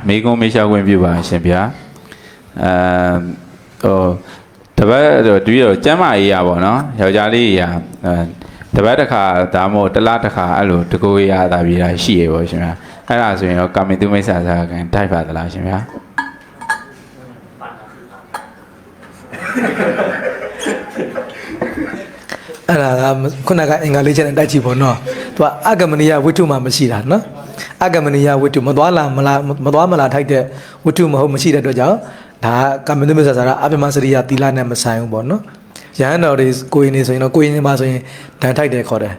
မိကုံးမေရှာခွင့်ပြုပါရှင်ဗျာတပတ်တော့တူရောကျမ်းမာရေးရပါတော့ယောက်ျားလေးရတပတ်တစ်ခါဒါမှမဟုတ်တစ်လတစ်ခါအဲ့လိုတကူရတာပြီးတာရှိရပါရှင်ဗျာအဲ့ဒါဆိုရင်တော့ကာမင်တုမိစ္ဆာစာကန်တိုက်ပါသလားရှင်ဗျာအဲ့ဒါကခုနကအင်္ဂါလေးချက်နဲ့တိုက်ကြည့်ပေါ့နော်သူကအဂမနိယဝိတ္ထုမှမရှိတာနော်အဂမနိယဝိတ္ထုမသွားမလားထိုက်တဲ့ဝိတ္ထုမဟုတ်မရှိတဲ့အတွက်ကြောင့်ဒါကာမင်တုမိစ္ဆာစာအပြမစရိယသီလနဲ့မဆိုင်ဘူးပေါ့နော်ရဟန်းတော်တွေကိုရင်နေဆိုရင်တော့ကိုရင်နေမှာဆိုရင်ဒဏ်ထိုက်တယ်ခေါ်တယ်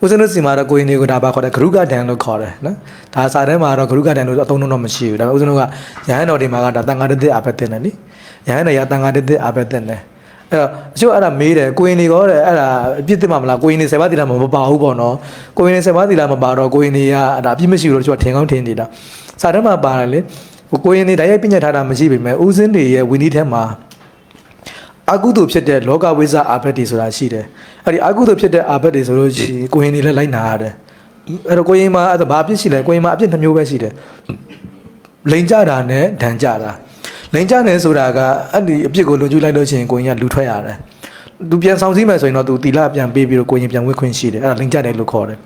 ဦးဇင်းတို့စီမှာတော့ကိုရင်တွေကိုဒါပါခေါ်တယ်ဂရုကဒဏ်လို့ခေါ်တယ်နော်ဒါစာထဲမှာတော့ဂရုကဒဏ်လို့အသုံးတော့မရှိဘူးဒါပေမဲ့ဦးဇင်းတို့ကရဟန်းတော်တွေမှာကဒါတန်ဃာတသစ်အဘက်တင်တယ်နိရဟန်းတော်ရတန်ဃာတသစ်အဘက်တင်တယ်အဲ့တော့အချို့အဲ့ဒါမေးတယ်ကိုရင်တွေကောတဲ့အဲ့ဒါအပြစ်တင်မှာမလားကိုရင်တွေ7ပါးသီလမပါဘူးပေါ့နော်ကိုရင်တွေ7ပါးသီလမပါတော့ကိုရင်တွေကဒါအပြစ်မရှိဘူးလို့တို့ကထင်ကောင်းထင်နေတာစာထဲမှာပါတယ်လေကိုရင်တွေဓာတ်ရိုက်ပြညတ်ထားတာမရှိပေမဲ့ဦးဇင်းတွေရဲ့ဝိနည်းထဲမှာအကုသိုလ်ဖြစ်တဲ့လောကဝိဇ္ဇအာဘက်တွေဆိုတာရှိတယ်အဲ့ဒီအကုသိုလ်ဖြစ်တဲ့အာဘက်တွေဆိုလို့ရှိရင်ကိုရင်တွေလည်းလိုက်နာရတယ်အဲ့တော့ကိုရင်မှာအဲ့ဒါဘာအပြစ်ရှိလဲကိုရင်မှာအပြစ်နှမျိုးပဲရှိတယ်လိန်ကြတာနဲ့ဒဏ်ကြတာလိန်ကြတယ်ဆိုတာကအဲ့ဒီအပြစ်ကိုလွန်ကျူးလိုက်လို့ရှိရင်ကိုရင်ကလူထွက်ရတယ်သူပြန်ဆောင်စည်းမယ်ဆိုရင်တော့သူတီလာပြန်ပေးပြီးတော့ကိုရင်ပြန်ဝတ်ခွင့်ရှိတယ်အဲ့ဒါလိန်ကြတယ်လို့ခေါ်တယ်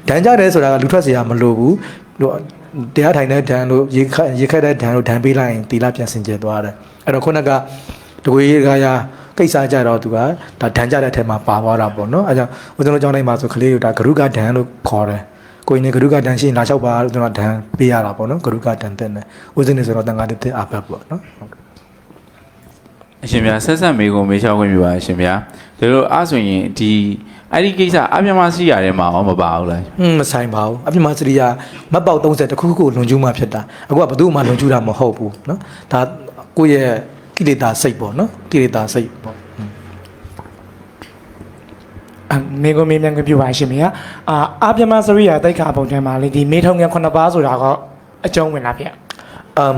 ဒဏ်ကြတယ်ဆိုတာကလူထွက်เสียမလိုဘူးတရားထိုင်တဲ့ဒဏ်လို့ရေခက်တဲ့ဒဏ်လို့ဒဏ်ပေးလိုက်ရင်တီလာပြန်စင်ကြယ်သွားတယ်အဲ့တော့ခုနကတကွေကရာကိစ္စကြတော့သူကဒါဒဏ်ကြတဲ့အထက်မှာပါသွားတာပေါ့နော်အဲကြောင့်ဦးဇင်းတို့ကြောင်းတိုင်းမှာဆိုကလေးတို့ဒါဂရုကဒဏ်လို့ခေါ်တယ်ကိုင်းနေဂရုကဒဏ်ရှိရင်လာလျှောက်ပါလို့ကျွန်တော်ဒဏ်ပေးရတာပေါ့နော်ဂရုကဒဏ်တဲ့နဲ့ဦးဇင်းနေဆိုတော့တန်ခါတဲ့အာဘတ်ပေါ့နော်အရှင်ဗျာဆက်ဆက်မေကုံမေရှာခွင့်ပြုပါရှင်ဗျာဒါလို့အဲ့ဆိုရင်ဒီအဲ့ဒီကိစ္စအပြမစီရတဲ့မှာမပါဘူးလားမဆိုင်ပါဘူးအပြမစရိယမတ်ပေါက်30တခုခုလွန်ကျူးမှဖြစ်တာအခုကဘယ်သူမှလွန်ကျူးတာမဟုတ်ဘူးနော်ဒါကိုယ့်ရဲ့ကိလေသာစိတ်ပေါ့နော်ကိလေသာစိတ်ပေါ့မေကိုမေးမြန်းခွင့်ပြုပါရှင်ဗျာအာပြမစရိယာတိတ်ခါပုံထဲမှာလေဒီမေထုံငယ်9ပါးဆိုတာကအကျုံးဝင်လားဗ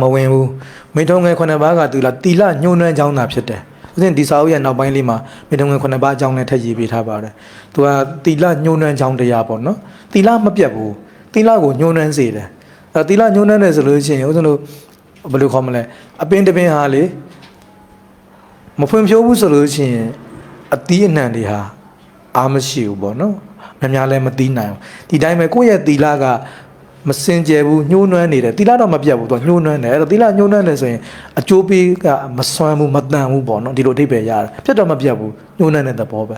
ျမဝင်ဘူးမေထုံငယ်9ပါးကသူလားတီလညှိုးနှွမ်းကြောင်းတာဖြစ်တယ်ဥစဉ်ဒီစာအုပ်ရဲ့နောက်ပိုင်းလေးမှာမေထုံငယ်9ပါးအကြောင်းနဲ့ထည့်ရေးပေးထားပါတယ်သူကတီလညှိုးနှွမ်းကြောင်းတရားပေါ့နော်တီလမပြတ်ဘူးတီလကိုညှိုးနှွမ်းစေတယ်တီလညှိုးနှွမ်းတယ်ဆိုလို့ရှိရင်ဥစဉ်တို့ဘယ်လိုခေါ်မလဲအပင်တပင်ဟာလေမဖွံ့ဖြိုးဘူးဆိုလို့ရှိရင်အသီးအနှံတွေဟာအားမရှိဘူးပေါ့နော်များလည်းမသိနိုင်ဘူးဒီတိုင်းပဲကိုယ့်ရဲ့သီလကမစင်ကြယ်ဘူးညှိုးနွမ်းနေတယ်သီလတော့မပြတ်ဘူးသူကညှိုးနွမ်းတယ်အဲ့တော့သီလညှိုးနွမ်းတယ်ဆိုရင်အကျိုးပေးကမစွမ်းဘူးမတန်ဘူးပေါ့နော်ဒီလိုအဓိပ္ပာယ်ရတယ်ပြတ်တော့မပြတ်ဘူးညှိုးနွမ်းတဲ့သဘောပဲ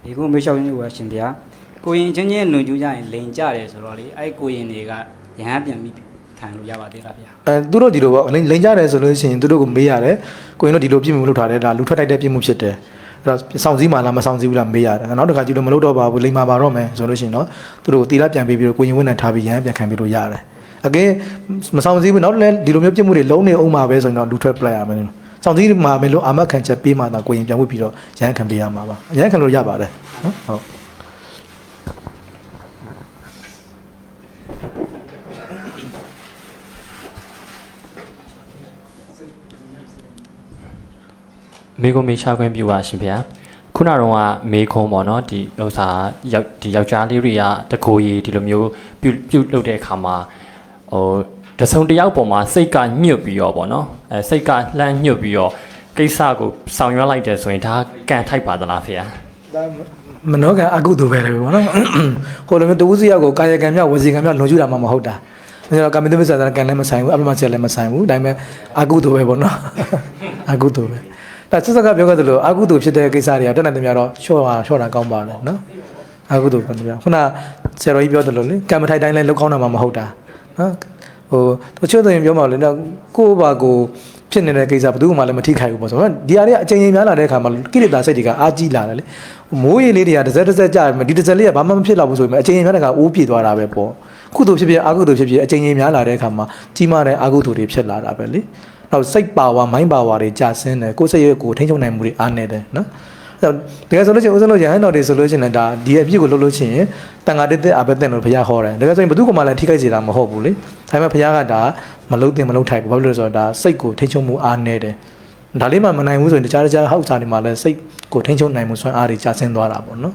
ဒီကိုမေးလျှောက်ရင်းကိုရှင်ဗျာကိုရင်ချင်းချင်းလွန်ကျူးကြရင်လိန်ကြတယ်ဆိုတော့လေအဲ့ကိုရင်တွေကရဟန်းပြန်ပြီးခံလို့ရပါသေးလားဗျာသူတို့ဒီလိုပေါ့လိန်ကြတယ်ဆိုလို့ရှိရင်သူတို့ကိုမေးရတယ်ကိုရင်တို့ဒီလိုပြစ်မှုလုပ်ထားတယ်ဒါလူထွက်တိုက်တဲ့ပြစ်မှုဖြစ်တယ်အဲ့တော့စောင့်စည်းမှလားမစောင့်စည်းဘူးလားမေးရတယ်နောက်တစ်ခါကြည့်လို့မလုပ်တော့ပါဘူးလိမ်မာပါတော့မယ်ဆိုလို့ရှိရင်တော့သူတို့တီလာပြန်ပေးပြီးတော့ကိုရင်ဝင်းနဲ့ထားပြီးရဟန်းပြန်ခံပြီးလို့ရတယ်အကဲမဆောင်စည်းဘူးနောက်လည်းဒီလိုမျိုးပြစ်မှုတွေလုံးနေအောင်မှာပဲဆိုရင်တော့လူထွက်ပလိုက်ရမယ်ဆောင်စည်းမှာမယ်လို့အာမခံချက်ပေးမှသာကိုရင်ပြန်ဝတ်ပြီးတော့ရဟန်းခံပေးရမှာပါရဟန်းခံလို့ရပါတယ်နော်ဟုတ်မေကုံမေရှာခွင့်ပြုပါရှင်ဗျာခုနကတော့မေခုံပေါ့နော်ဒီဥစ္စာဒီယောက်ျားလေးတွေကတကိုရီဒီလိုမျိုးပြုတ်လုပ်တဲ့အခါမှာတစုံတယောက်ပေါ်မှာစိတ်ကညှွတ်ပြီးတော့ပေါ့နော်စိတ်ကလှမ်းညှွတ်ပြီးတော့ကိစ္စကိုဆောင်ရွက်လိုက်တယ်ဆိုရင်ဒါကန်ထိုက်ပါသလားဖေ။ဒါမနောကအကုသိုလ်ပဲလေပေါ့နော်။ဟိုလိုမျိုးတဝုစယောက်ကိုကာယကံမြောက်ဝစီကံမြောက်လွန်ကျူးတာမှမဟုတ်တာ။ဒါကြောင့်ကာမိတ္တမစ္ဆာကံလည်းမဆိုင်ဘူးအပ္ပမစ္ဆာလည်းမဆိုင်ဘူး။ဒါပေမဲ့အကုသိုလ်ပဲပေါ့နော်။အကုသိုလ်ပဲ။ဒါဆက်စကပြောခဲ့သလိုအကုသိုလ်ဖြစ်တဲ့ကိစ္စတွေကတက်နိုင်တယ်များတော့လျှော့တာကောင်းပါလေနော်။အကုသိုလ်ပဲဗျာ။ခုနဆရာတော်ကြီးပြောသလိုလေကံမထိုက်တိုင်းလည်းလောက်ကောင်းတာမှမဟုတ်တာနော်။တချို့ဆိုရင်ပြောမှလေနော်ကိုယ့်ဘာကိုဖြစ်နေတဲ့ကိစ္စဘယ်သူမှလည်းမထိခိုက်ဘူးပေါ့ဆိုတော့ဒီအရာတွေအချိန်ကြီးများလာတဲ့အခါမှာကိလေသာစိတ်တွေကအားကြီးလာတယ်လေမိုးရေလေးတွေကတစ်စက်ကြာဒီတစ်စက်လေးကဘာမှမဖြစ်တော့ဘူးဆိုရင်အချိန်ကြီးများတဲ့အခါအိုးပြေသွားတာပဲပေါ့ကုသိုလ်ဖြစ်ဖြစ်အကုသိုလ်ဖြစ်ဖြစ်အချိန်ကြီးများလာတဲ့အခါမှာကြီးမားတဲ့အကုသိုလ်တွေဖြစ်လာတာပဲလေနောက်စိတ်ပါဝါမိုင်းပါဝါတွေကြာဆင်းတယ်ကိုယ်စိတ်ရဲ့ကိုယ်ထိန်းချုပ်နိုင်မှုတွေအားနေတယ်နော်တကယ်ဆိုလို့ရှိရင်ဦးဇင်းတို့ရဟန်းတော်တွေဆိုလို့ရှိရင်ဒါဒီအပြစ်ကိုလုပ်လို့ရှိရင်တန်ခါတက်တက်အဘက်တက်လို့ဘုရားဟောတယ်တကယ်ဆိုရင်ဘယ်သူကမှလည်းထိခိုက်စေတာမဟုတ်ဘူးလေဒါပေမဲ့ဘုရားကဒါမလုပ်တင်မလုပ်ထိုက်ဘူးဘာလို့လဲဆိုတော့ဒါစိတ်ကိုထိန်းချုပ်မှုအားနေတယ်ဒါလေးမှမနိုင်ဘူးဆိုရင်တခြားဟောက်စားတွေမှာလည်းစိတ်ကိုထိန်းချုပ်နိုင်မှုစွမ်းအားတွေကျဆင်းသွားတာပေါ့နော်